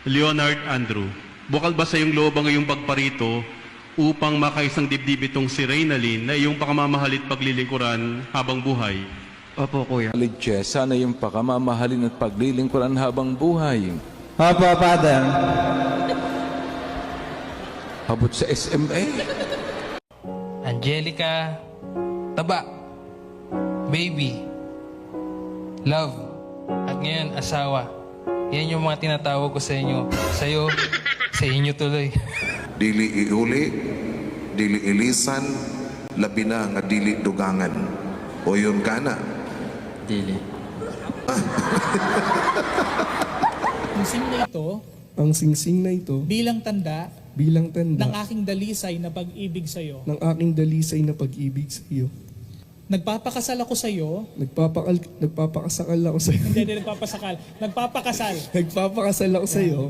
Leonard Andrew, bukal ba sa iyong loob ang iyong pagparito upang makaisang dibdib itong si Reynalyn na iyong pakamamahalit paglilingkuran habang buhay? Opo, Kuya. Lidje, sana yung pakamamahalin at paglilingkuran habang buhay. Opo, Father. Habot sa SMA. Angelica, Taba, Baby, Love, at ngayon asawa. Yan yung mga tinatawag ko sa inyo. Sa'yo, sa inyo tuloy. Dili iuli, dili ilisan, labi na nga dili dugangan. O yun ka na. Dili. Ang sing na ito, ang singsing na ito bilang tanda bilang tanda ng aking dalisay na pag-ibig sa iyo. ng aking dalisay na pag-ibig sa iyo. Nagpapakasal ako sa iyo. Nagpapakasakal ako sa iyo. Hindi nagpapasakal. Nagpapakasal Nagpapakasal ako sa iyo